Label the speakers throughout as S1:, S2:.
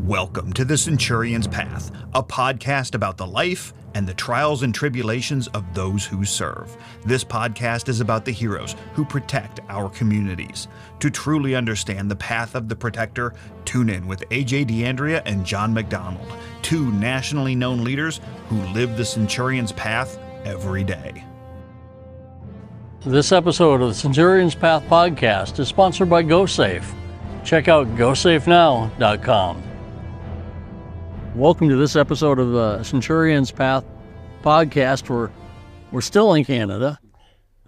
S1: Welcome to the Centurion's Path, a podcast about the life and the trials and tribulations of those who serve. This podcast is about the heroes who protect our communities. To truly understand the path of the protector, tune in with AJ DeAndrea and John McDonald, two nationally known leaders who live the Centurion's Path every day.
S2: This episode of the Centurion's Path podcast is sponsored by GoSafe. Check out GoSafeNow.com. Welcome to this episode of the Centurion's Path podcast. We're still in Canada.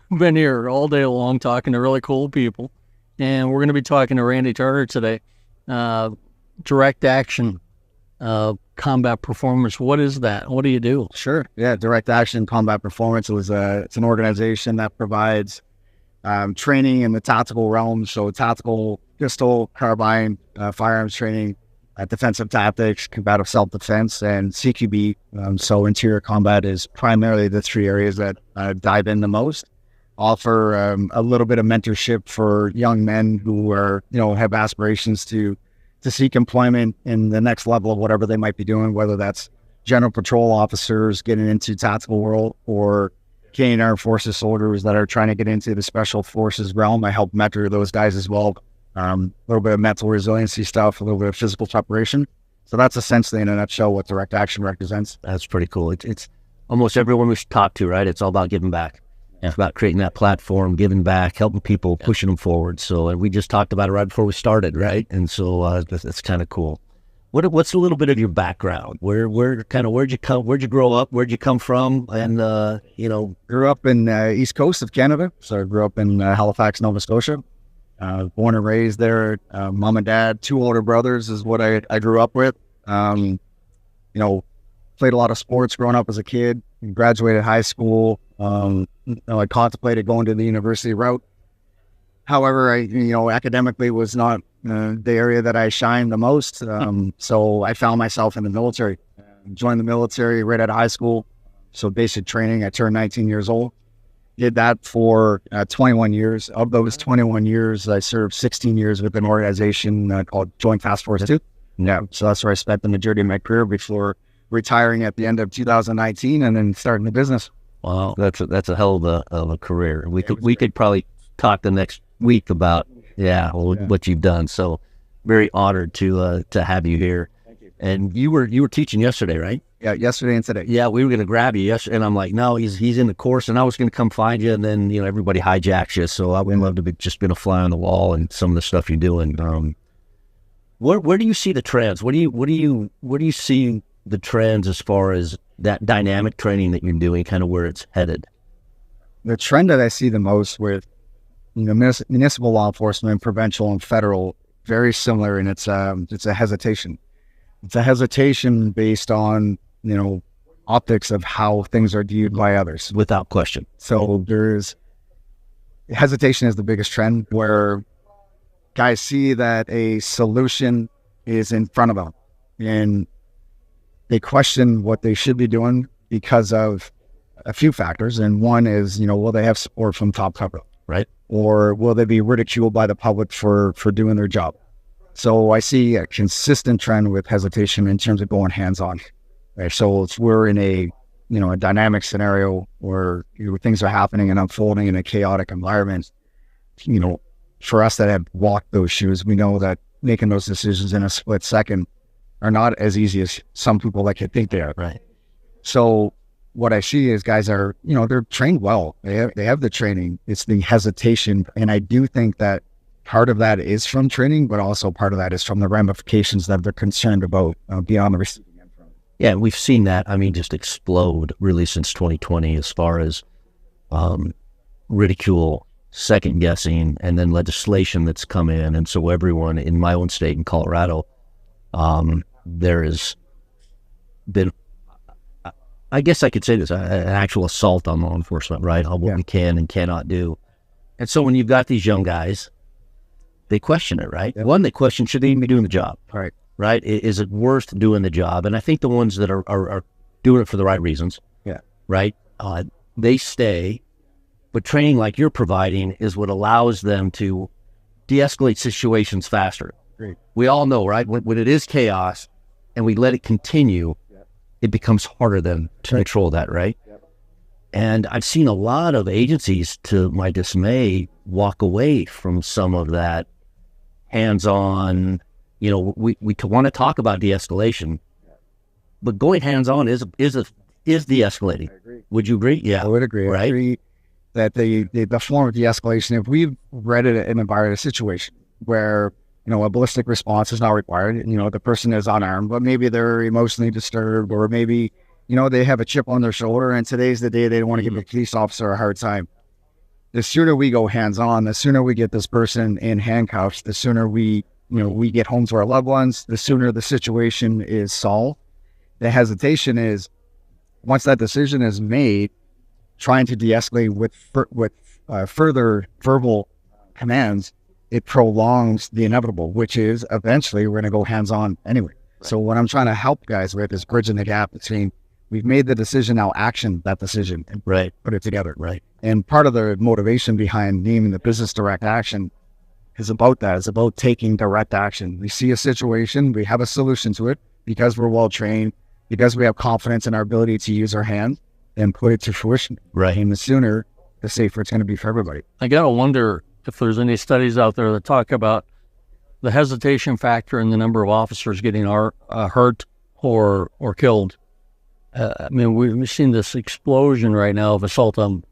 S2: We've been here all day long talking to really cool people, and we're going to be talking to Randy Tarter today. Direct action, combat performance. What is that? What do you do?
S3: Sure. Yeah, Direct Action Combat Performance. It's an organization that provides training in the tactical realm. So tactical pistol, carbine, firearms training, defensive tactics, combative self-defense, and CQB. So interior combat is primarily the three areas that I dive in the most. Offer a little bit of mentorship for young men who are, have aspirations to seek employment in the next level of whatever they might be doing, whether that's general patrol officers getting into tactical world or Canadian Armed Forces soldiers that are trying to get into the special forces realm. I help mentor those guys as well. A little bit of mental resiliency stuff, a little bit of physical preparation. So that's essentially in a nutshell what Direct Action represents.
S4: That's pretty cool. It's almost everyone we should talk to, right? It's all about giving back. Yeah. It's about creating that platform, giving back, helping people, pushing them forward. So, and we just talked about it right before we started, right? And so that's kind of cool. What's a little bit of your background? Where'd you grow up? Where'd you come from? And
S3: grew up in East Coast of Canada. So I grew up in Halifax, Nova Scotia. Born and raised there. Mom and dad, two older brothers is what I grew up with. Played a lot of sports growing up as a kid. Graduated high school. I contemplated going to the university route. However, academically was not the area that I shined the most. So I found myself in the military. Joined the military right out of high school. So basic training. I turned 19 years old. Did that for 21 years. Of those 21 years, I served 16 years with an organization called Joint Task Force 2. Yeah, so that's where I spent the majority of my career before retiring at the end of 2019 and then starting the business.
S4: Wow, that's a hell of a career. We could probably talk the next week about what you've done. So very honored to have you here.
S3: Thank you.
S4: And you were teaching yesterday, right?
S3: Yeah, yesterday and today.
S4: Yeah, we were going to grab you yesterday, and I'm like, no, he's in the course, and I was going to come find you, and then everybody hijacks you. So I would love to be just been a fly on the wall and some of the stuff you're doing. Where do you see the trends? What do you see the trends as far as that dynamic training that you're doing, kind of where it's headed?
S3: The trend that I see the most with municipal law enforcement, provincial, and federal, very similar, and it's a hesitation. It's a hesitation based on optics of how things are viewed by others.
S4: Without question.
S3: So hesitation is the biggest trend where guys see that a solution is in front of them and they question what they should be doing because of a few factors. And one is, will they have support from top cover?
S4: Right. Or
S3: will they be ridiculed by the public for doing their job? So I see a consistent trend with hesitation in terms of going hands-on. Right? So we're in a dynamic scenario where things are happening and unfolding in a chaotic environment. For us that have walked those shoes, we know that making those decisions in a split second are not as easy as some people like to think they are.
S4: Right.
S3: So what I see is guys are, they're trained well. They have the training. It's the hesitation, and I do think that part of that is from training, but also part of that is from the ramifications that they're concerned about beyond the receiving end from.
S4: Yeah, we've seen that, just explode really since 2020 as far as ridicule, second guessing, and then legislation that's come in. And so everyone in my own state in Colorado, there has been, I guess I could say this, an actual assault on law enforcement, right? On what we can and cannot do. And so when you've got these young guys, they question it, right?
S3: Yep.
S4: One, they question, should they even be doing the job?
S3: Right.
S4: Right? Is it worth doing the job? And I think the ones that are doing it for the right reasons, right? They stay, but training like you're providing is what allows them to de-escalate situations faster.
S3: Great.
S4: We all know, right? When it is chaos and we let it continue, it becomes harder then to control that, right? And I've seen a lot of agencies, to my dismay, walk away from some of that hands-on. We want to talk about de-escalation, but going hands-on is de-escalating.
S3: I agree.
S4: Would you agree? Yeah,
S3: I would agree.
S4: Right?
S3: I agree that the form of de-escalation, if we've read it in a situation where, a ballistic response is not required, the person is unarmed, but maybe they're emotionally disturbed, or maybe, they have a chip on their shoulder, and today's the day they don't want to give a police officer a hard time. The sooner we go hands-on, the sooner we get this person in handcuffs, the sooner we get home to our loved ones, the sooner the situation is solved. The hesitation is, once that decision is made, trying to de-escalate with further verbal commands, it prolongs the inevitable, which is eventually we're going to go hands-on anyway. Right. So what I'm trying to help guys with is bridging the gap between we've made the decision, now action that decision and put it together.
S4: Right.
S3: And part of the motivation behind naming the business direct action is about that. It's about taking direct action. We see a situation, we have a solution to it because we're well trained, because we have confidence in our ability to use our hands and put it to fruition.
S4: Right.
S3: And the sooner, the safer it's going to be for everybody.
S2: I got to wonder if there's any studies out there that talk about the hesitation factor and the number of officers getting hurt or killed. We've seen this explosion right now of assault on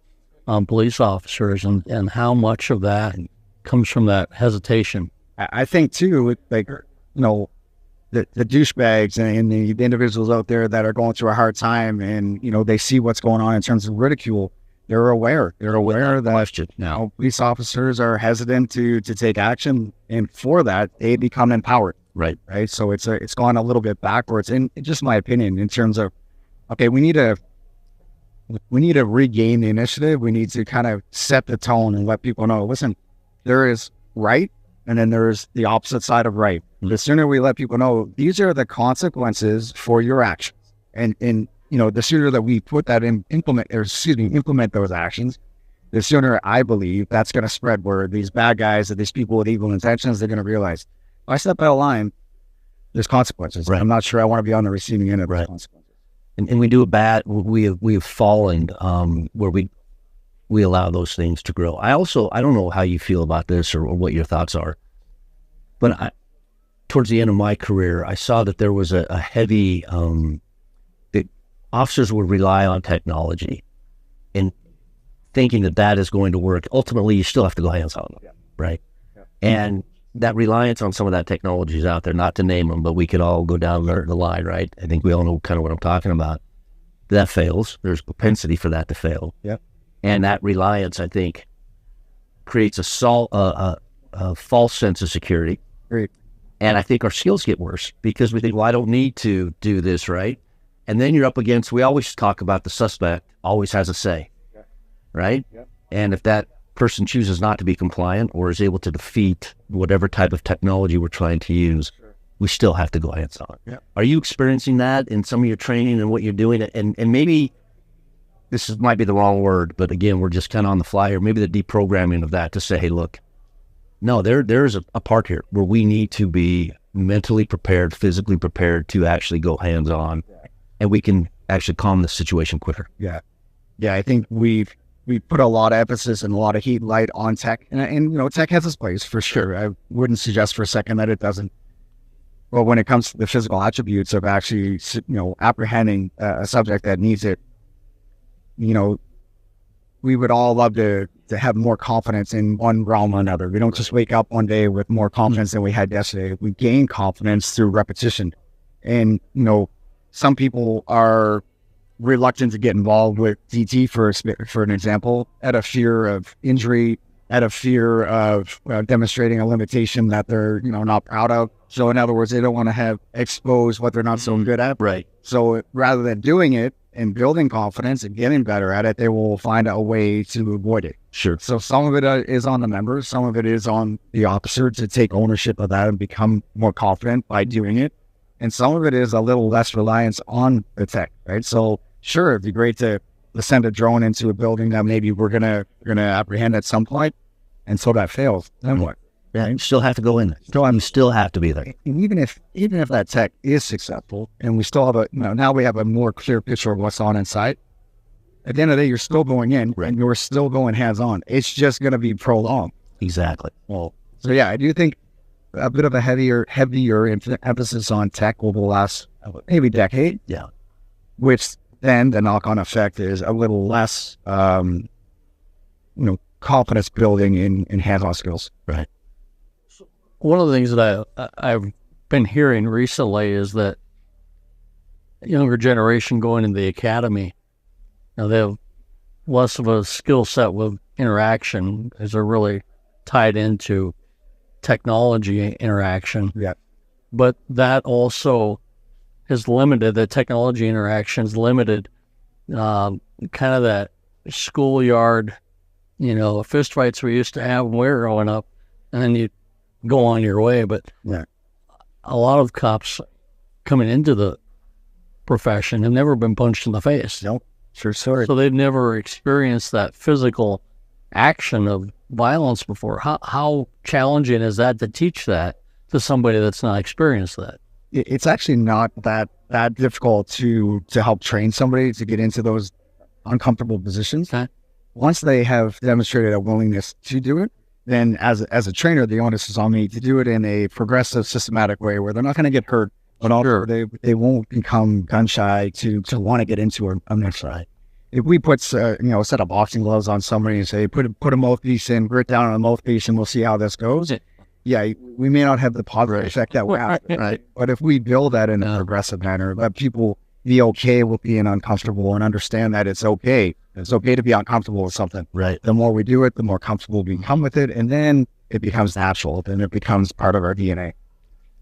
S2: police officers, and how much of that comes from that hesitation.
S3: I think too, the douchebags and the individuals out there that are going through a hard time, and they see what's going on in terms of ridicule. They're aware that now police officers are hesitant to take action, and for that they become empowered. Right. So it's gone a little bit backwards, in just my opinion, in terms of, okay, we need to regain the initiative. We need to kind of set the tone and let people know, listen, there is right, and then there's the opposite side of right. The sooner we let people know these are the consequences for your actions, and the sooner that we put that implement those actions, the sooner I believe that's going to spread, where these bad guys or these people with evil intentions, they're going to realize, if I step out of line, there's consequences.
S4: Right.
S3: I'm not sure I want to be on the receiving end of those consequences.
S4: And we do a bad, we have fallen where we allow those things to grow. I don't know how you feel about this or what your thoughts are, but towards the end of my career, I saw that there was a heavy, that officers would rely on technology and thinking that is going to work. Ultimately, you still have to go hands-on, right? Yeah. And that reliance on some of that technology is out there, not to name them, but we could all go down the line, right? I think we all know kind of what I'm talking about. That fails. There's propensity for that to fail.
S3: Yeah.
S4: And that reliance, I think, creates a false sense of security.
S3: Great.
S4: And I think our skills get worse because we think, well, I don't need to do this, right? And then you're up against, we always talk about the suspect always has a say, right? Yeah. And if that person chooses not to be compliant or is able to defeat whatever type of technology we're trying to use, we still have to go hands-on. Yeah. Are you experiencing that in some of your training and what you're doing? And maybe might be the wrong word, but again, we're just kind of on the fly here. Maybe the deprogramming of that to say, hey, look, no, there's a part here where we need to be mentally prepared, physically prepared to actually go hands-on, and we can actually calm the situation quicker.
S3: Yeah. Yeah, I think we put a lot of emphasis and a lot of heat light on tech, and tech has its place for sure. I wouldn't suggest for a second that it doesn't. Well, when it comes to the physical attributes of actually, apprehending a subject that needs it, we would all love to have more confidence in one realm or another. We don't just wake up one day with more confidence than we had yesterday. We gain confidence through repetition. And, some people are reluctant to get involved with DT for an example, out of fear of injury, out of fear of demonstrating a limitation that they're, not proud of. So in other words, they don't want to have exposed what they're not so good at.
S4: Right.
S3: So rather than doing it and building confidence and getting better at it, they will find a way to avoid it.
S4: Sure.
S3: So some of it is on the members. Some of it is on the officer to take ownership of that and become more confident by doing it. And some of it is a little less reliance on the tech, right? So sure, it'd be great to send a drone into a building that maybe we're gonna apprehend at some point, and so that fails. Then what?
S4: Yeah, you still have to go in there. You still have to be there.
S3: And even if that tech is successful, and we still have now we have a more clear picture of what's on inside. At the end of the day, you're still going in, and you're still going hands on. It's just going to be prolonged.
S4: Exactly.
S3: Well, so yeah, I do think a bit of a heavier emphasis on tech over the last maybe decade.
S4: Yeah.
S3: Which then the knock-on effect is a little less, confidence building in hands-on skills.
S4: Right.
S2: One of the things that I've been hearing recently is that younger generation going into the academy, they have less of a skill set with interaction as they're really tied into technology interaction.
S3: Yeah.
S2: But that also has limited, the technology interactions limited kind of that schoolyard, fist fights we used to have when we were growing up, and then you go on your way. But a lot of cops coming into the profession have never been punched in the face.
S3: Nope. Sure, sorry.
S2: So they've never experienced that physical action of violence before. How challenging is that to teach that to somebody that's not experienced that?
S3: It's actually not that difficult to help train somebody to get into those uncomfortable positions.
S2: Okay.
S3: Once they have demonstrated a willingness to do it, then as a trainer, the onus is on me to do it in a progressive, systematic way where they're not going to get hurt, but also they won't become gun shy to want to get into a mix. Right. If we put a set of boxing gloves on somebody and say put a mouthpiece in, grit down on a mouthpiece, and we'll see how this goes. Yeah, we may not have the positive effect that we have, right? But if we build that in a progressive manner, let people be okay with being uncomfortable and understand that it's okay. It's okay to be uncomfortable with something.
S4: Right.
S3: The more we do it, the more comfortable we become with it, and then it becomes natural. Then it becomes part of our DNA.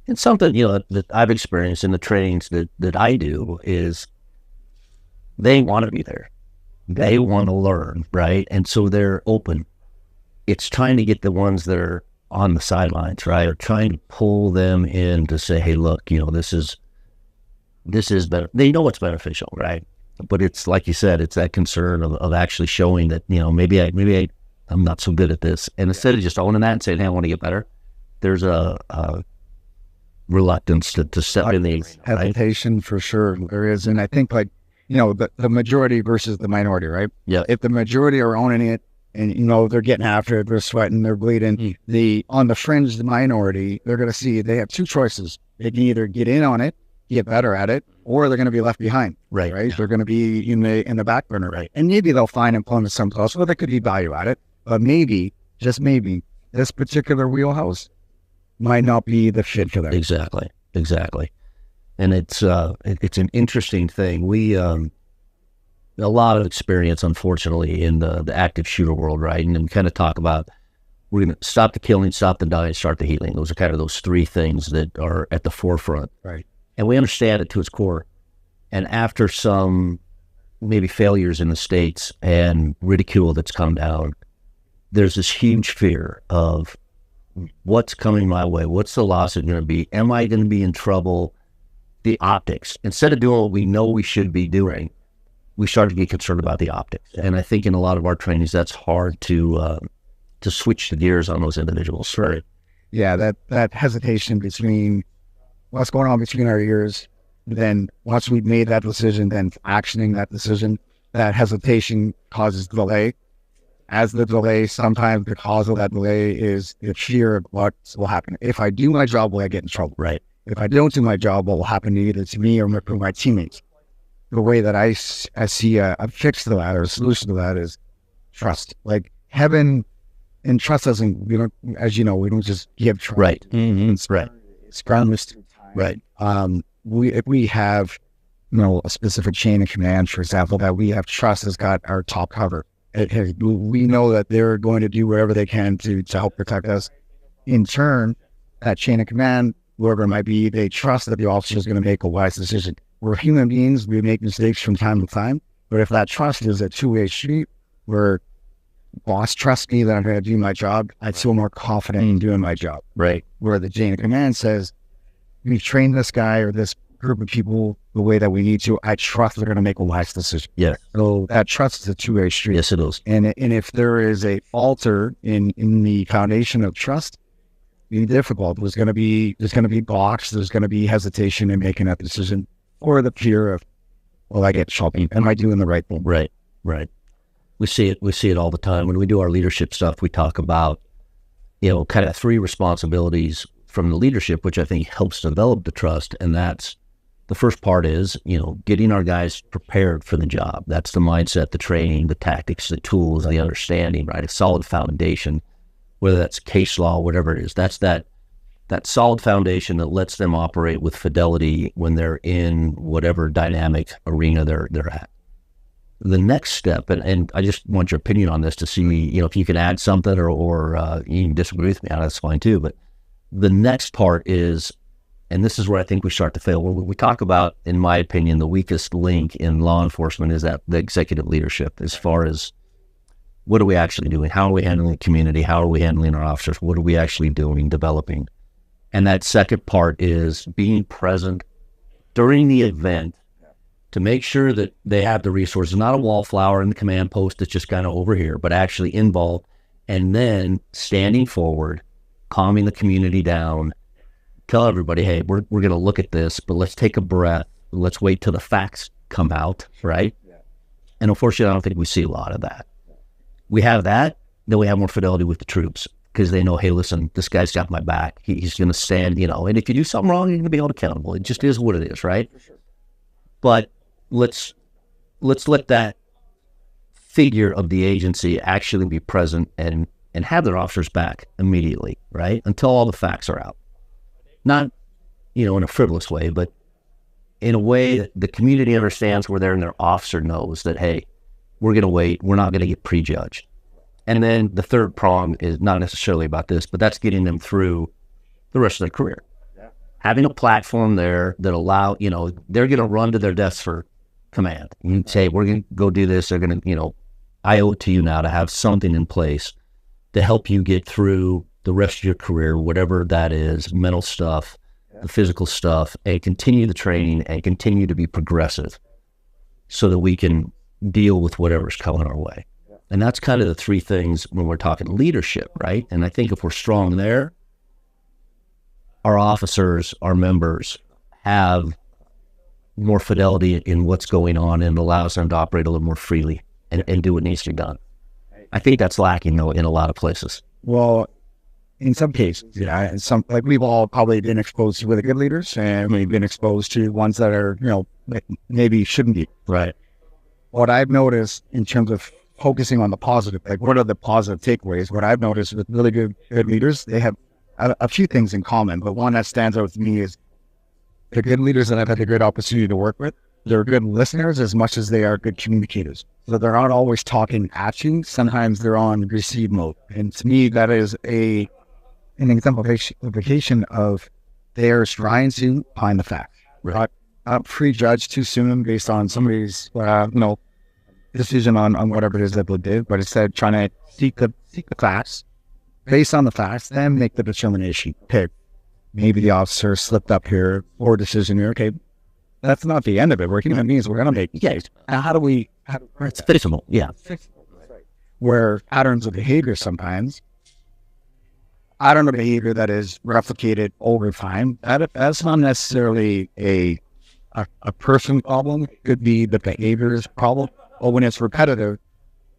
S4: And something, that I've experienced in the trainings that I do is they want to be there. They want to learn, right? And so they're open. It's trying to get the ones that are on the sidelines, right? Or trying to pull them in to say, hey, look, this is better. They know it's beneficial, right? But it's like you said, it's that concern of actually showing that, maybe I'm not so good at this. And instead of just owning that and saying, hey, I want to get better, there's a reluctance to step in the
S3: hesitation, right? For sure there is. And I think the majority versus the minority, right?
S4: Yeah.
S3: If the majority are owning it and, they're getting after it, they're sweating, they're bleeding, on the fringe, the minority, they're going to see they have two choices. They can either get in on it, get better at it, or they're going to be left behind. Right. Right. They're going to be in the back burner. Right. And maybe they'll find employment someplace else, or they could be value at it, but maybe, just maybe, this particular wheelhouse might not be the fit for them.
S4: Exactly. And it's an interesting thing. We a lot of experience, unfortunately, in the active shooter world, right? And then kind of talk about we're going to stop the killing, stop the dying, start the healing. Those are kind of those three things that are at the forefront.
S3: Right.
S4: And we understand it to its core. And after some maybe failures in the States and ridicule that's come down, there's this huge fear of what's coming my way. What's the lawsuit going to be? Am I going to be in trouble? The optics. Instead of doing what we know we should be doing, we start to get concerned about the optics. And I think in a lot of our trainings, that's hard to switch the gears on those individuals. Right.
S3: Yeah, that hesitation between what's going on between our ears, then once we've made that decision, then actioning that decision, that hesitation causes delay. As the delay, sometimes the cause of that delay is the fear of what will happen. If I do my job, will I get in trouble?
S4: Right.
S3: If I don't do my job, what will happen either to me or my teammates? The way that I see a fix to that or a solution to that is trust. Like heaven and trust doesn't, we don't just give trust.
S4: Right. Mm-hmm. Right.
S3: It's groundless through time.
S4: Right.
S3: If we have, a specific chain of command, for example, that we have trust has got our top cover. We know that they're going to do whatever they can to help protect us. In turn, that chain of command, whoever it might be, they trust that the officer is going to make a wise decision. We're human beings. We make mistakes from time to time. But if that trust is a two-way street where boss trusts me that I'm going to do my job, I feel more confident in doing my job.
S4: Right.
S3: Where the chain of command says, we've trained this guy or this group of people the way that we need to. I trust they're going to make a wise decision.
S4: Yeah.
S3: So that trust is a two-way street.
S4: Yes, it is.
S3: And if there is a falter in the foundation of trust, be difficult. There's going to be blocks. There's going to be hesitation in making that decision, or the fear of, will I get shopping? Am I doing the right thing?
S4: Right. We see it all the time. When we do our leadership stuff, we talk about, kind of 3 responsibilities from the leadership, which I think helps develop the trust. And that's, the first part is, getting our guys prepared for the job. That's the mindset, the training, the tactics, the tools, the understanding, right? A solid foundation, whether that's case law, whatever it is. That's that solid foundation that lets them operate with fidelity when they're in whatever dynamic arena they're at. The next step, and I just want your opinion on this to see, if you can add something or you can disagree with me, that's fine too. But the next part is, and this is where I think we start to fail. We talk about, in my opinion, the weakest link in law enforcement is that the executive leadership, as far as what are we actually doing? How are we handling the community? How are we handling our officers? What are we actually doing, developing? And that second part is being present during the event to make sure that they have the resources, not a wallflower in the command post that's just kind of over here, but actually involved, and then standing forward, calming the community down, tell everybody, hey, we're going to look at this, but let's take a breath. Let's wait till the facts come out, right? Yeah. And unfortunately, I don't think we see a lot of that. We have that, then we have more fidelity with the troops because they know, hey, listen, this guy's got my back. He's going to stand, and if you do something wrong, you're going to be held accountable. It just is what it is, right? For sure. But let's let that figure of the agency actually be present and have their officers back immediately, right? Until all the facts are out. Not, in a frivolous way, but in a way that the community understands where they're, and their officer knows that, hey, we're going to wait. We're not going to get prejudged. And then the third prong is not necessarily about this, but that's getting them through the rest of their career. Yeah. Having a platform there that allow, they're going to run to their desks for command. You say, we're going to go do this. They're going to, I owe it to you now to have something in place to help you get through the rest of your career, whatever that is, mental stuff, the physical stuff, and continue the training and continue to be progressive so that we can deal with whatever's coming our way. And that's kind of the 3 things when we're talking leadership, right? And I think if we're strong there, our officers, our members have more fidelity in what's going on and allows them to operate a little more freely and do what needs to be done. I think that's lacking, though, in a lot of places.
S3: Well, in some cases, yeah, we've all probably been exposed to really good leaders, and we've been exposed to ones that are, maybe shouldn't be.
S4: Right.
S3: What I've noticed in terms of focusing on the positive, what are the positive takeaways? What I've noticed with really good leaders, they have a few things in common, but one that stands out to me is the good leaders that I've had a good opportunity to work with. They're good listeners as much as they are good communicators. So they're not always talking at you. Sometimes they're on receive mode. And to me, that is an exemplification of they're trying to find the facts. Right. Not prejudge too soon based on somebody's, decision on whatever it is that they did, but instead trying to seek the facts, based on the facts, then make the determination. Okay, maybe the officer slipped up here, poor decision here. Okay, that's not the end of it. We're human beings. We're going to make mistakes. How do we?
S4: It's fixable. Yeah.
S3: Where patterns of behavior sometimes, pattern of behavior that is replicated over time, that's not necessarily a person problem. It could be the behavior's problem. Or when it's repetitive,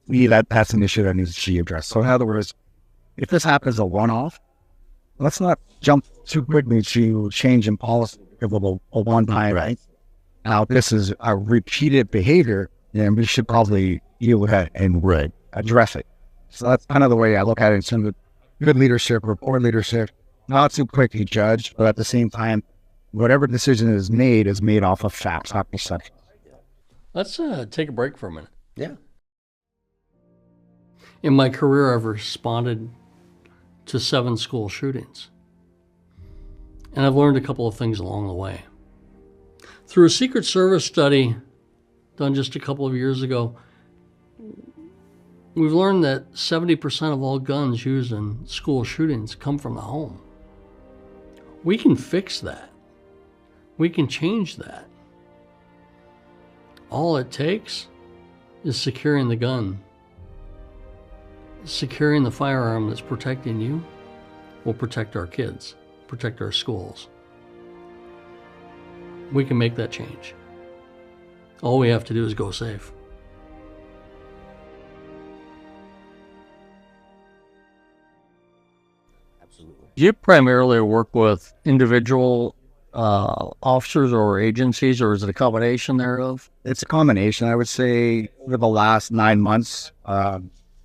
S3: that's an issue that needs to be addressed. So in other words, if this happens a one-off, let's not jump too quickly to change in policy because of a one-time. Right. Now, this is a repeated behavior, and we should probably deal with that and address it. So that's kind of the way I look at it in terms of good leadership or poor leadership. Not too quickly judge, but at the same time, whatever decision is made off of facts, not perception.
S2: Let's take a break for a minute.
S4: Yeah.
S2: In my career, I've responded to 7 school shootings. And I've learned a couple of things along the way. Through a Secret Service study done just a couple of years ago, we've learned that 70% of all guns used in school shootings come from the home. We can fix that. We can change that. All it takes is securing the gun, securing the firearm that's protecting you, will protect our kids, protect our schools. We can make that change. All we have to do is go safe.
S4: Absolutely.
S2: Do you primarily work with individual officers or agencies, or is it a combination thereof?
S3: It's a combination. I would say over the last 9 months,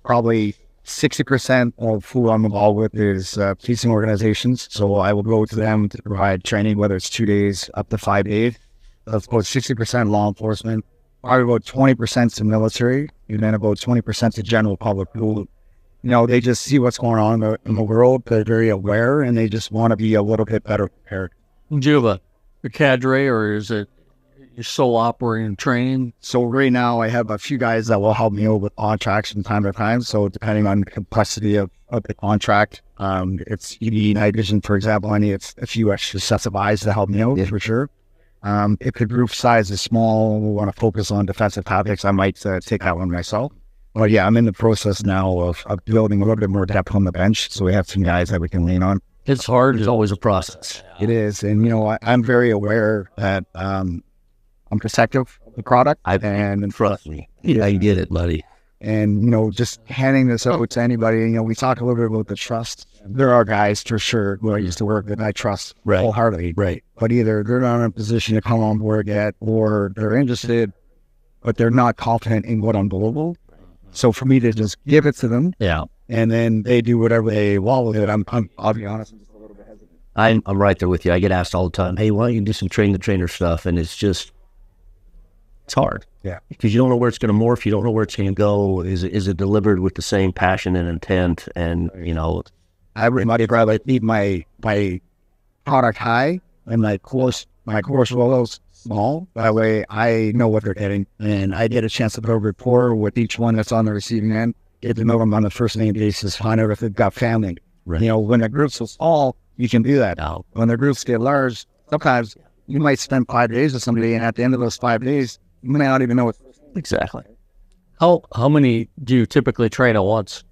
S3: probably 60% of who I'm involved with is policing organizations. So I will go to them to provide training, whether it's 2 days up to 5 days. That's about 60% law enforcement, probably about 20% to military, and then about 20% to general public who, they just see what's going on in the world. They're very aware, and they just want to be a little bit better prepared.
S2: Do you have a cadre, or is it your sole operating training?
S3: So right now I have a few guys that will help me out with contracts from time to time. So depending on the complexity of the contract, it's you need night vision, for example. I need a few extra sets of eyes to help me out, for sure. If the group size is small, we want to focus on defensive topics, I might take that one myself. But yeah, I'm in the process now of building a little bit more depth on the bench. So we have some guys that we can lean on.
S2: It's hard.
S4: It's always a process.
S3: It is. And, I'm very aware that I'm protective of the product.
S4: And trust me, I get it, buddy.
S3: And, just handing this out to anybody, we talk a little bit about the trust. There are guys for sure who I used to work with, I trust wholeheartedly.
S4: Right.
S3: But either they're not in a position to come on board yet, or they're interested, but they're not confident in what I'm delivering. So for me to just give it to them, and then they do whatever they want with it, I'll be honest, I'm just a little bit hesitant.
S4: I'm right there with you. I get asked all the time, hey, why don't you do some train-the-trainer stuff? And it's hard.
S3: Yeah.
S4: Because you don't know where it's going to morph. You don't know where it's going to go. Is it delivered with the same passion and intent? And,
S3: I would much rather keep my product high and my course rolls small. That way I know what they're getting. And I get a chance to build rapport with each one that's on the receiving end, get to know them on a first name basis, find out if they've got family.
S4: Right.
S3: When the groups are small, you can do that. Now, when the groups get large, sometimes you might spend 5 days with somebody, and at the end of those 5 days, you may not even know what.
S4: Exactly.
S2: How many do you typically train at once?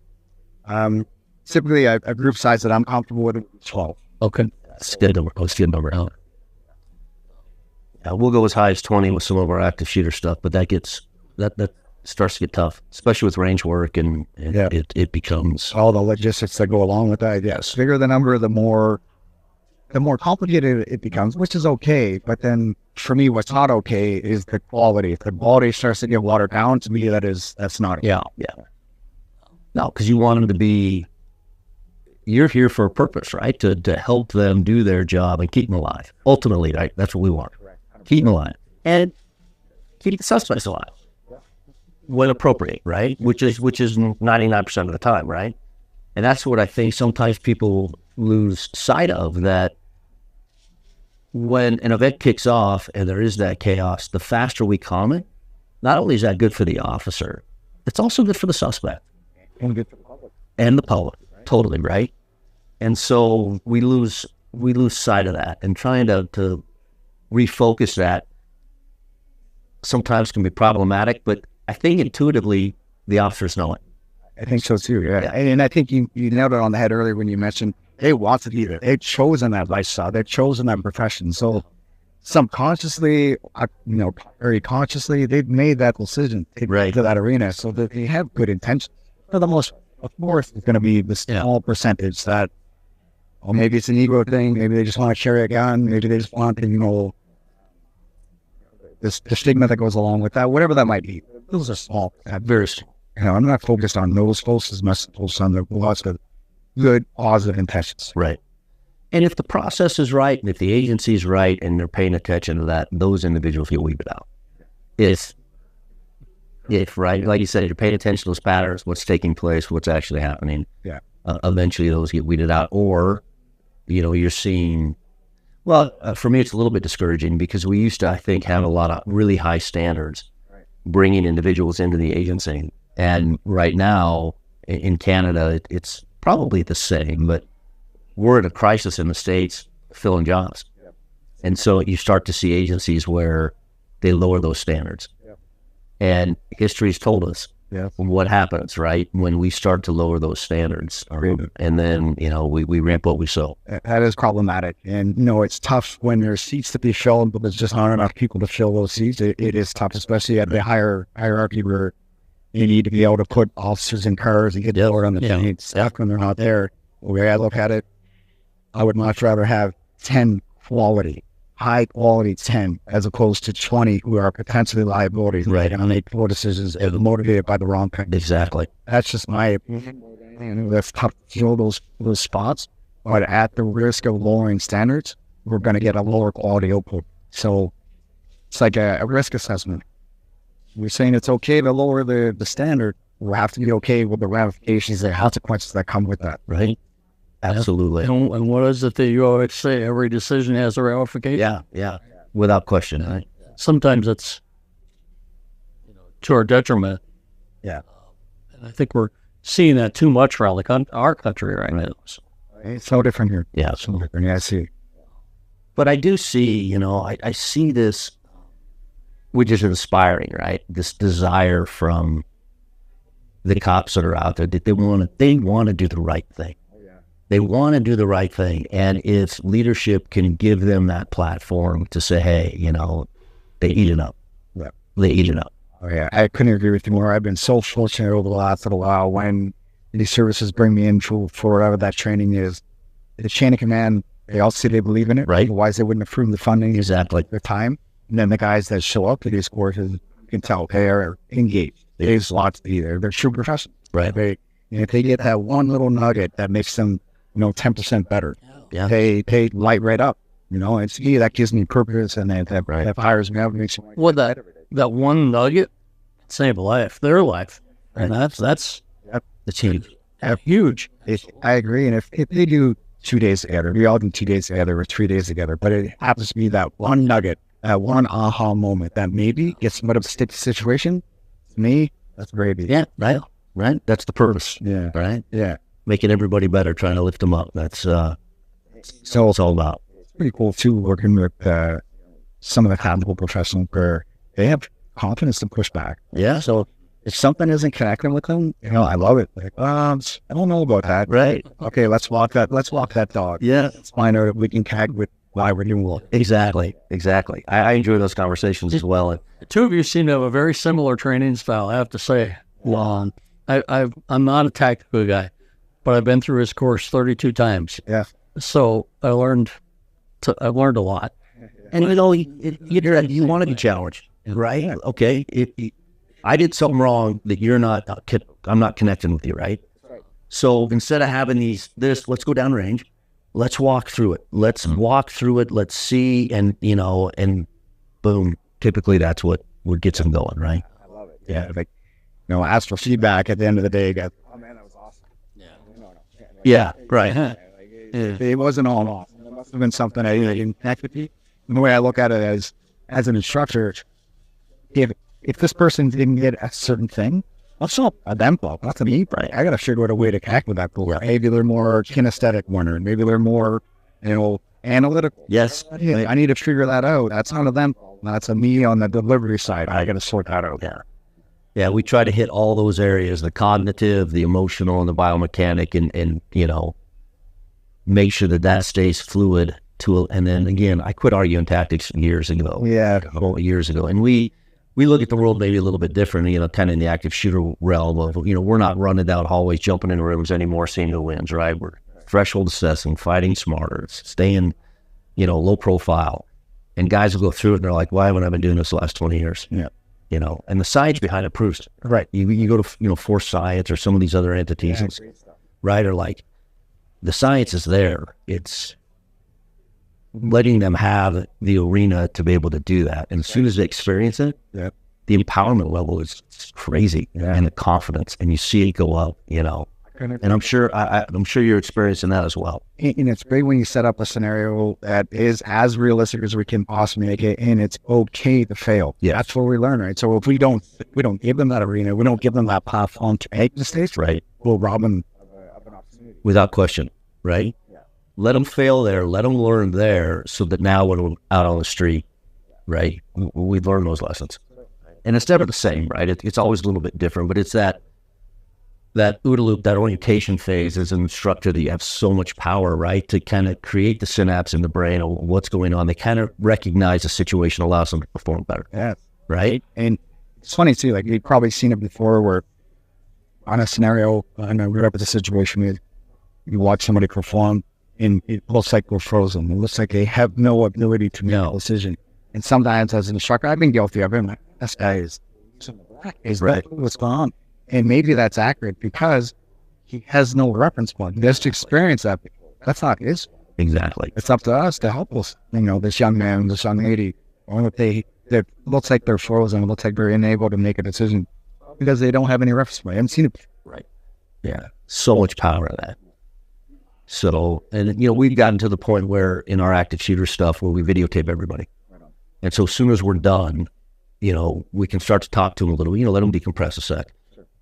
S3: Typically, a group size that I'm comfortable with is 12.
S2: Okay.
S4: That's a good number. That's a good number. Yeah, we'll go as high as 20 with some of our active shooter stuff, but that starts to get tough, especially with range work, and it becomes
S3: all the logistics that go along with that. Yes, the bigger the number, the more complicated it becomes, which is okay. But then for me, what's not okay is the quality. If the quality starts to get watered down, to me, that's not okay.
S4: Yeah. No, because you want them to be. You're here for a purpose, right? To help them do their job and keep them alive. Ultimately, right? That's what we want. Keep them alive and keep the suspects alive when appropriate, right? Which is 99% of the time, right? And that's what I think sometimes people lose sight of, that when an event kicks off and there is that chaos, the faster we calm it, not only is that good for the officer, it's also good for the suspect.
S3: And good for the public.
S4: And the public, right? Totally, right? And so we lose sight of that, and trying to refocus that sometimes can be problematic, but I think intuitively the officers know it.
S3: I think so too, yeah. And I think you nailed it on the head earlier when you mentioned they want to be there. They've chosen that lifestyle. They've chosen that profession. So subconsciously, very consciously, they've made that decision to that arena, so that they have good intentions. For the most, of course, it's going to be the small percentage that, maybe it's an ego thing. Maybe they just want to carry a gun. Maybe they just want to, the stigma that goes along with that, whatever that might be. Those are small, very small. I'm not focused on those folks as much as focused on the lots of good, positive intentions.
S4: Right. And if the process is right, and if the agency is right, and they're paying attention to that, those individuals get weeded out. If right, like you said, you're paying attention to those patterns, what's taking place, what's actually happening.
S3: Yeah.
S4: Eventually, those get weeded out, or you're seeing. Well, for me, it's a little bit discouraging, because we used to, I think, have a lot of really high standards bringing individuals into the agency. And right now in Canada, it's probably the same, but we're in a crisis in the States filling jobs. And so you start to see agencies where they lower those standards. And history's told us
S3: Yeah.
S4: what happens, right, when we start to lower those standards, and then we ramp what we sow.
S3: That is problematic, and it's tough when there's seats to be filled, but there's just not enough people to fill those seats. It is tough, especially at the higher hierarchy where you need to be able to put officers in cars and get the word on the train staff when they're not there. The way I look at it, I would much rather have 10 high quality 10 as opposed to 20 who are potentially liabilities.
S4: Right.
S3: And make poor decisions and motivated by the wrong thing.
S4: Exactly.
S3: That's just my opinion. That's tough to fill those spots, but at the risk of lowering standards, we're going to get a lower quality output. So it's like a risk assessment. We're saying it's okay to lower the standard. We have to be okay with the ramifications and consequences that come with that.
S4: Right. Absolutely.
S2: And what is it that you always say? Every decision has a ramification.
S4: Yeah. Without question. Right?
S2: Sometimes it's to our detriment.
S3: Yeah.
S2: And I think we're seeing that too much around our country right now. So.
S3: It's so different here.
S4: Yeah.
S3: So different. Yeah, I see.
S4: But I do see, I see this, which is inspiring, right? This desire from the cops that are out there that they want to do the right thing. They want to do the right thing. And if leadership can give them that platform to say, hey, they eat it up.
S3: Yeah.
S4: They eat it up.
S3: Oh, yeah. I couldn't agree with you more. I've been so fortunate over the last little while when these services bring me in for whatever that training is. The chain of command, they all say they believe in it.
S4: Right.
S3: Otherwise, they wouldn't approve the funding.
S4: Exactly.
S3: The time. And then the guys that show up to these courses, you can tell they are engaged. There's lots to be there. They're true professionals.
S4: Right.
S3: If they get that one little nugget that makes them 10% better.
S4: Yeah.
S3: They light right up. It's me that gives me purpose, and that fires me up. Makes me
S2: well, that one nugget save a life, their life, and that's
S4: the change.
S2: Huge.
S3: I agree. And if they do 2 days together, we all do 2 days together or 3 days together, but it happens to be that one nugget, that one aha moment that maybe gets them out of a sticky situation. To me, that's gravy.
S4: Yeah. Right. That's the purpose.
S3: Yeah.
S4: Right.
S3: Yeah.
S4: Making everybody better, trying to lift them up. That's so it's all about.
S3: It's pretty cool too, working with some of the technical professionals where they have confidence to push back.
S4: Yeah.
S3: So if something isn't connecting with them, I love it. Like, I don't know about that.
S4: Right.
S3: Okay, let's walk that dog.
S4: Yeah.
S3: Let's find out if we can connect with why we're doing well.
S4: Exactly. I enjoy those conversations as well.
S2: The two of you seem to have a very similar training style, I have to say. Lon, I'm not a tactical guy, but I've been through his course 32 times.
S3: Yeah.
S2: So I learned a lot.
S4: And you want to be challenged, right? Yeah. Okay. I did something wrong that I'm not connecting with you, right? So instead of having let's go downrange, let's walk through it. Let's see, and boom. Typically that's what gets them going, right?
S3: I love it. Yeah. Ask for feedback at the end of the day. Go, oh man, that was awesome. Yeah.
S4: Yeah. Right.
S3: It wasn't all off. It must have been something I didn't connect with you. And the way I look at it as an instructor, if this person didn't get a certain thing, that's not a them fault. That's a me. Right. I got to figure out a way to connect with that people. Right. Maybe they're more kinesthetic learner. Maybe they're more, analytical.
S4: Yes.
S3: I need to figure that out. That's not a them fault. That's a me on the delivery side. I got to sort that out.
S4: Yeah. Yeah. We try to hit all those areas: the cognitive, the emotional, and the biomechanic, and make sure that stays fluid. And then again, I quit arguing tactics years ago.
S3: Yeah.
S4: Years ago, and we look at the world maybe a little bit different, kind of in the active shooter realm of, we're not running down hallways, jumping in rooms anymore, seeing who wins, right? We're threshold assessing, fighting smarter, staying, low profile. And guys will go through it and they're like, why haven't I been doing this the last 20 years?
S3: Yeah.
S4: And the science behind it proves it.
S3: Right.
S4: You go to, Force Science or some of these other entities, right? Or like, the science is there. It's letting them have the arena to be able to do that. And as soon as they experience it,
S3: the
S4: empowerment level is crazy, and the confidence, and you see it go up, and I'm sure you're experiencing that as well.
S3: And it's great when you set up a scenario that is as realistic as we can possibly make it, and it's okay to fail.
S4: Yeah.
S3: That's where we learn, right? So if we don't give them that arena, we don't give them that platform to make mistakes,
S4: right?
S3: We'll rob them of an opportunity.
S4: Without question, right? Yeah. Let them fail there, let them learn there, so that now when we're out on the street, right, we learn those lessons. and it's never the same, right? It's always a little bit different, but it's that OODA loop, that orientation phase as an instructor that you have so much power, right? To kind of create the synapse in the brain of what's going on. They kind of recognize the situation, allows them to perform better.
S3: Yeah.
S4: Right?
S3: And it's funny too, like you've probably seen it before where on a scenario, I know we're up at the situation where you watch somebody perform and it looks like we're frozen. It looks like they have no ability to make a decision. And sometimes as an instructor, I've been guilty of it. I'm like, this guy is right. What's going on? And maybe that's accurate because he has no reference point. He has to experience that before. That's not his.
S4: Exactly.
S3: It's up to us to help us. This young man, this young lady, or if they looks like they're frozen, it looks like they're unable to make a decision because they don't have any reference point. I haven't seen it before.
S4: Right. Yeah. So much power in that. So, and we've gotten to the point where in our active shooter stuff where we videotape everybody. And so as soon as we're done, we can start to talk to them a little, let them decompress a sec.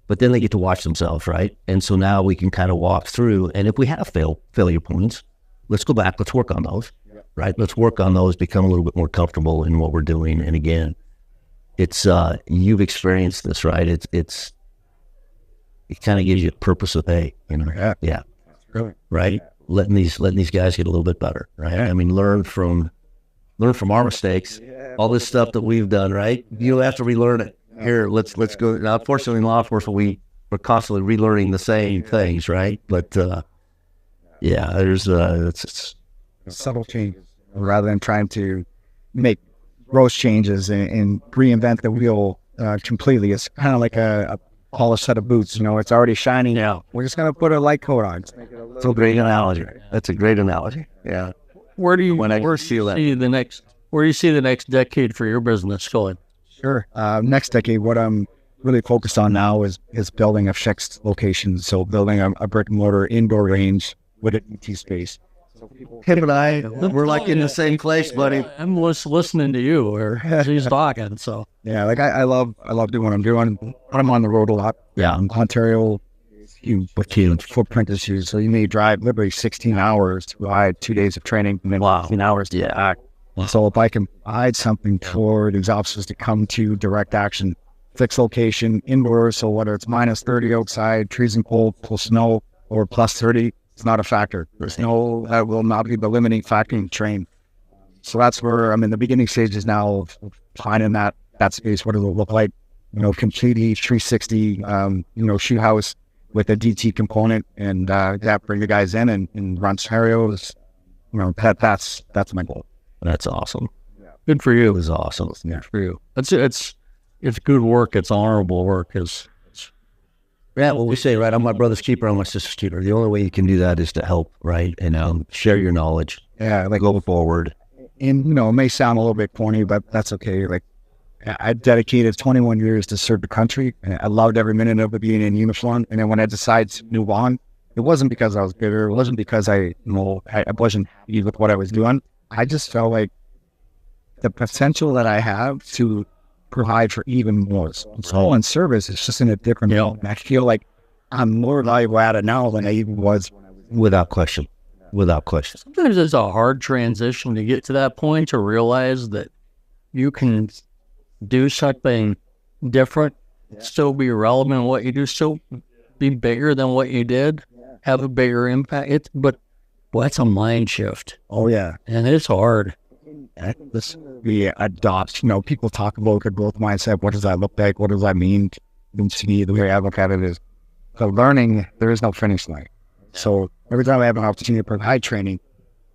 S4: But then they get to watch themselves, right? And so now we can kind of walk through, and if we have failure points, let's go back, let's work on those, right? Let's work on those, become a little bit more comfortable in what we're doing. And again, it's, you've experienced this, right? It kind of gives you a purpose of, hey, yeah.
S3: Really?
S4: Right? Letting these guys get a little bit better, right? I mean, learn from our mistakes, all this stuff that we've done, right? You have to relearn it. Here, let's go. Now, unfortunately, in law enforcement, we're constantly relearning the same things, right? But there's it's
S3: subtle changes rather than trying to make gross changes and reinvent the wheel completely. It's kind of like a polished set of boots. It's already shiny.
S4: Yeah,
S3: we're just gonna put a light coat on.
S4: It's a great analogy. That's a great analogy. Yeah.
S2: Where do you see the next decade for your business going?
S3: Sure. Next decade, what I'm really focused on now is building a fixed location. So building a brick and mortar indoor range with an ET space. So
S4: him and I, we're like in the same place, buddy.
S2: I'm listening to you or he's talking. So
S3: yeah, like I love doing what I'm doing. I'm on the road a lot.
S4: Yeah.
S3: Ontario is huge, but huge footprint is huge. So you may drive literally 16 hours to ride 2 days of training and then 15 hours to get back. So if I can provide something for these officers to come to direct action, fixed location, indoors, so whether it's minus 30 outside, freezing cold, plus snow, or plus 30, it's not a factor. There's no, that will not be the limiting factor in train. So that's where I'm in the beginning stages now of finding that space, what it'll look like, completely 360, shoot house with a DT component and bring the guys in and run scenarios. That's my goal.
S4: That's awesome.
S2: Good for you.
S4: It was awesome.
S2: Yeah, for you. It's good work. It's honorable work.
S4: What we say, right? I'm my brother's keeper. I'm my sister's keeper. The only way you can do that is to help, right? And share your knowledge.
S3: Yeah, like
S4: go forward.
S3: And it may sound a little bit corny, but that's okay. Like I dedicated 21 years to serve the country, and I loved every minute of it being in uniform. And then when I decided to move on, it wasn't because I was bitter. It wasn't because I wasn't happy with what I was doing. I just felt like the potential that I have to provide for even more. So in service, it's just in a different realm. And I feel like I'm more valuable at it now than I even was when I was.
S4: Without question.
S2: Sometimes it's a hard transition to get to that point to realize that you can do something different, still be relevant in what you do, still be bigger than what you did, have a bigger impact. But that's a mind shift.
S3: Oh, yeah.
S2: And it's hard.
S3: We adopt, people talk about the growth mindset. What does that look like? What does that mean? To me, the way I look at it is, so learning, there is no finish line. So every time I have an opportunity to provide training,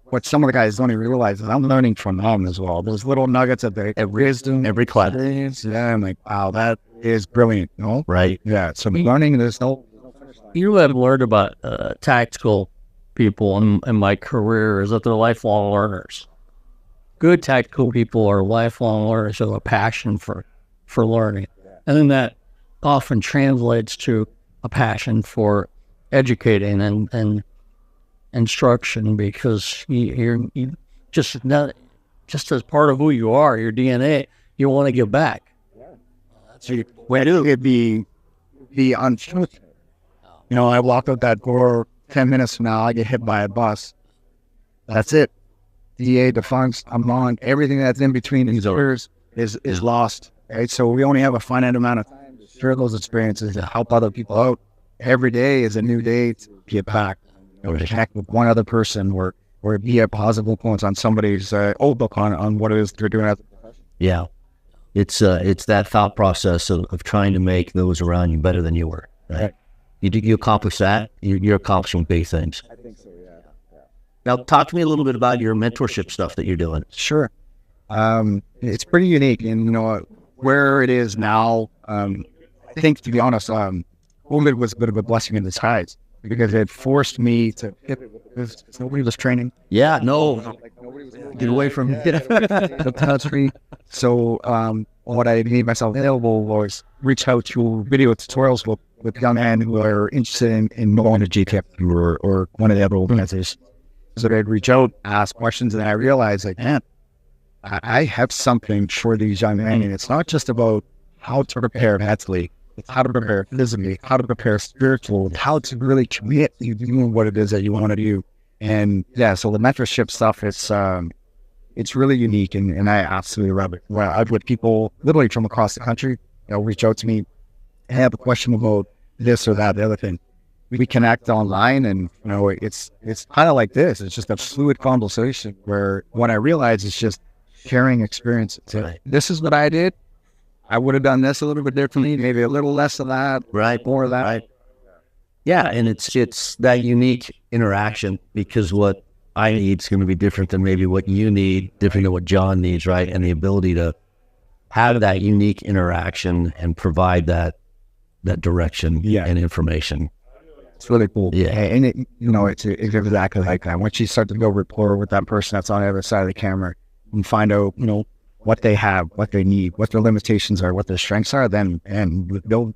S3: what some of the guys don't even realize is I'm learning from them as well. There's little nuggets of wisdom, every class. Yeah, I'm like, wow, that is brilliant. No?
S4: Right.
S3: Yeah. So learning, there's no finish line.
S2: You have learned about tactical people in my career is that they're lifelong learners. Good tactical people are lifelong learners who have a passion for learning. And then that often translates to a passion for educating and instruction, because you just as part of who you are, your DNA, you want to give back.
S3: It'd be unfortunate. I walk out that door 10 minutes from now, I get hit by a bus. That's it. DA defunct, I'm gone. Everything that's in between these years is lost. right? So we only have a finite amount of time to share those experiences to help other people out. Every day is a new day to give back, to connect with one other person, or be a positive influence on somebody's outlook on what it is they're doing as a profession.
S4: Yeah. It's that thought process of trying to make those around you better than you were. Right? You accomplish that, you're accomplishing big things.
S3: I think so, yeah.
S4: Now, talk to me a little bit about your mentorship stuff that you're doing.
S3: Sure. It's pretty unique, and where it is now. I think, to be honest, COVID was a bit of a blessing in disguise because it forced me to pivot because nobody was training.
S4: Yeah, no,
S3: Nobody was
S4: get away from
S3: the country. So what I made myself available was reach out to video tutorials with young men who are interested in going to JTF2 or one of the other organizations. So they'd reach out, ask questions, and I realized, like, man, I have something for these young men, and it's not just about how to prepare mentally. It's how to prepare physically, how to prepare spiritually, how to really commit to doing what it is that you want to do. And yeah, so the mentorship stuff, it's really unique, and I absolutely love it. Well, I've had people literally from across the country, reach out to me and have a question about this or that, the other thing. We connect online, and it's kind of like this. It's just a fluid conversation where what I realize is just sharing experiences.
S4: Right.
S3: This is what I did. I would have done this a little bit differently, maybe a little less of that,
S4: right,
S3: more of that.
S4: Right. Yeah, and it's that unique interaction, because what I need is going to be different than maybe what you need, different than what John needs, right? And the ability to have that unique interaction and provide that direction and information.
S3: It's really cool.
S4: Yeah.
S3: And it's exactly like that. Once you start to build rapport with that person that's on the other side of the camera and find out, what they have, what they need, what their limitations are, what their strengths are, then build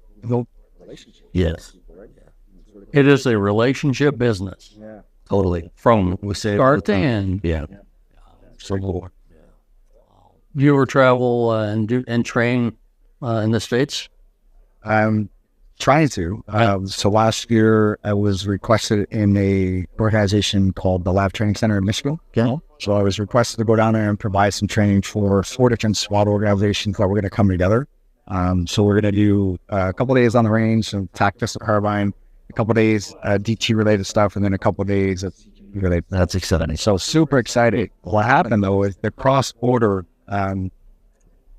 S3: relationships.
S4: Yes.
S2: It is a relationship business.
S3: Yeah.
S4: Totally.
S2: From
S4: We say
S2: start to end.
S4: Yeah.
S3: So cool.
S2: Do you ever travel and train in the States?
S3: I'm trying to. So last year I was requested in a organization called the Lab Training Center in Michigan.
S4: Okay.
S3: So I was requested to go down there and provide some training for 4 different SWAT organizations that were going to come together. So we're going to do a couple of days on the range, some TAC pistol carbine, a couple of days DT related stuff, and then a couple of days of CQB related.
S4: That's exciting.
S3: So super excited. What happened though is the cross-border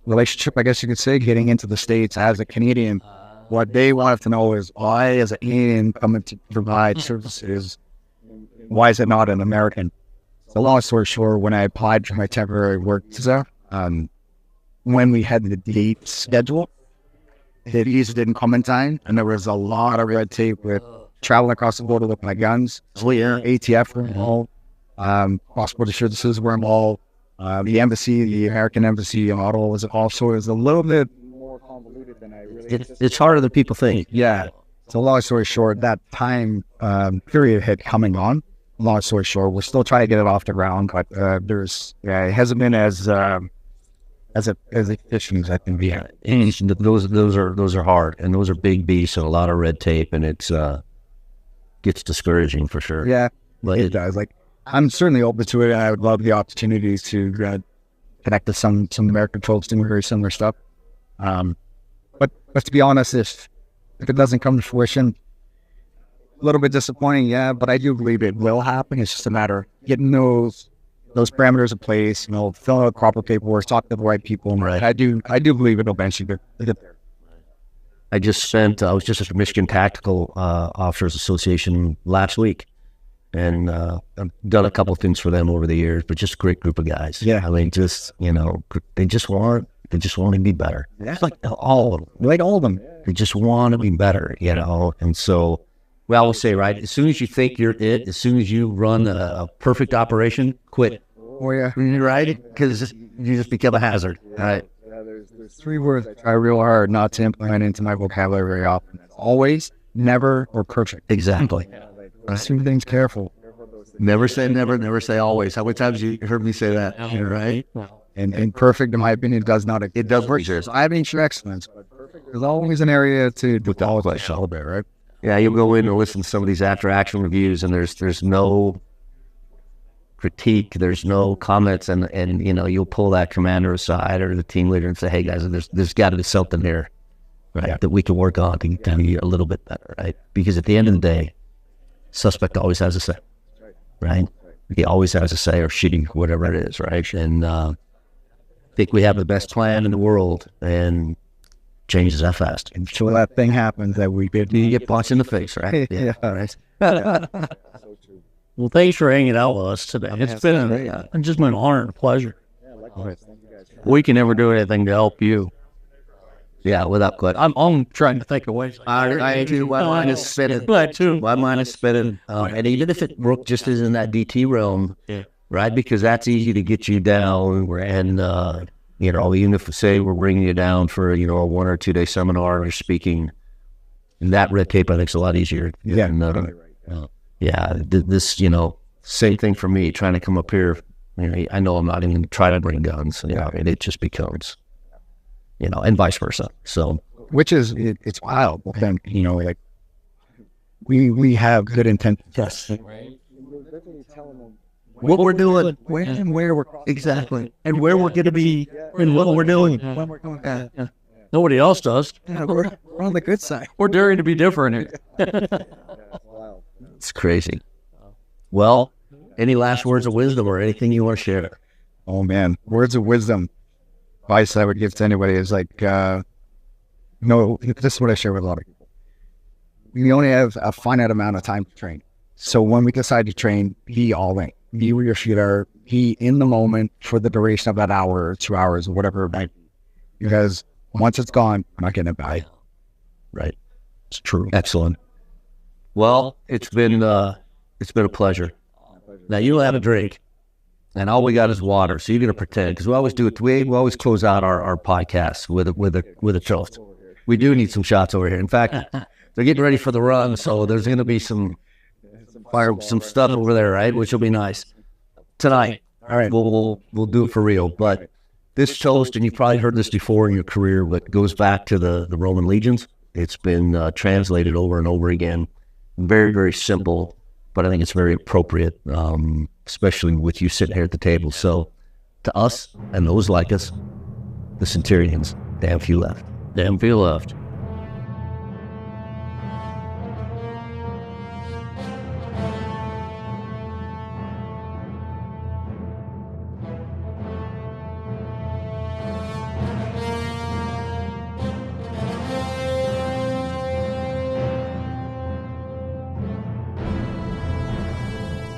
S3: relationship, I guess you could say, getting into the States as a Canadian. What they wanted to know is why, as an Canadian coming to provide services, why is it not an American? So long story short, when I applied for my temporary work visa, when we had the date scheduled, the visa didn't come in time, and there was a lot of red tape with traveling across the border with my guns.
S4: Oh, yeah.
S3: ATF were involved. Cross-border services were involved. The embassy, the American embassy in Ottawa was involved. So it was a little bit more convoluted than I really
S4: It's harder than people think.
S3: Yeah. So long story short, that time period had coming on. Long story short, we're still trying to get it off the ground, but it hasn't been as efficient as I think.
S4: Yeah, and those are hard, and those are big beasts and a lot of red tape, and it's gets discouraging for sure.
S3: Yeah,
S4: But
S3: it does. Like, I'm certainly open to it, and I would love the opportunities to connect to some American folks doing very similar stuff. But to be honest, if it doesn't come to fruition, a little bit disappointing, yeah, but I do believe it will happen. It's just a matter of getting those parameters in place, filling out proper paperwork, talking to the right people.
S4: Right.
S3: I do believe it'll eventually get there.
S4: I was just at the Michigan Tactical Officers Association last week, and I've done a couple of things for them over the years, but just a great group of guys.
S3: Yeah.
S4: I mean, they just want to be better.
S3: Yeah.
S4: It's like all of them.
S3: Like all of them.
S4: They just want to be better, and so we always say, right, as soon as you think you're it, as soon as you run a perfect operation, quit.
S3: Oh, yeah.
S4: Right? Because you just become a hazard. Right.
S3: Yeah, there's 3 words I try real hard not to implement into my vocabulary very often. Always, never, or perfect.
S4: Exactly.
S3: Those 3 things, careful.
S4: Never say never, never say always. How many times you heard me say that? Right?
S3: And perfect, in my opinion, does not. It does work. I mean, for excellence, but perfect, there's always an area to qualify a little bit, right?
S4: Yeah, you go in and listen to some of these after-action reviews, and there's no critique. There's no comments, and you'll pull that commander aside or the team leader and say, "Hey guys, there's got to be something here, right? That we can work on to be a little bit better, right? Because at the end of the day, suspect always has a say, right? He always has a say, or she, whatever it is, right? And I think we have the best plan in the world, and changes that fast.
S3: Until that thing happens that we did.
S4: You get punched in the face, right?
S3: Yeah.
S4: Right.
S2: Well, thanks for hanging out with us today. It's been just been an honor and a pleasure. We can never do anything to help you.
S4: Yeah, without question.
S2: I'm trying to think of ways.
S4: I do. My mind is spinning. My mind is spinning. And even if it just is in that DT realm, right? Because that's easy to get you down. And, even if, say, we're bringing you down for, a 1 or 2 day seminar or speaking, and that red tape, I think, is a lot easier.
S3: Yeah.
S4: This, same thing for me, trying to come up here. I know I'm not even going to try to bring guns. It just becomes, and vice versa. So,
S3: which is, it's wild. Then, like, we have good intent.
S4: Yes. What we're doing,
S3: where we're
S4: exactly, and where we're going to be, and what we're doing.
S3: when we're going.
S2: Nobody else does.
S3: We're on the good side.
S2: We're daring to be different.
S4: It's crazy. Well, any last words of wisdom or anything you want to share?
S3: Oh man, words of wisdom. Advice I would give to anybody is like, this is what I share with a lot of people. We only have a finite amount of time to train. So when we decide to train, be all in. Be where your feet are. Be in the moment for the duration of that hour or 2 hours or whatever it might be. Because once it's gone, I'm not getting it back.
S4: Right. It's true. Excellent. Well, it's been a pleasure. Now you don't have a drink, and all we got is water. So you're gonna pretend, because we always do it. We always close out our podcast with a toast. We do need some shots over here. In fact, they're getting ready for the run, so there's gonna be some stuff over there, right? Which will be nice tonight.
S3: All right,
S4: we'll do it for real. But this toast, and you've probably heard this before in your career, but goes back to the Roman legions. It's been translated over and over again. Very, very simple, but I think it's very appropriate, especially with you sitting here at the table. So to us and those like us, the Centurions, damn few left.
S2: Damn few left.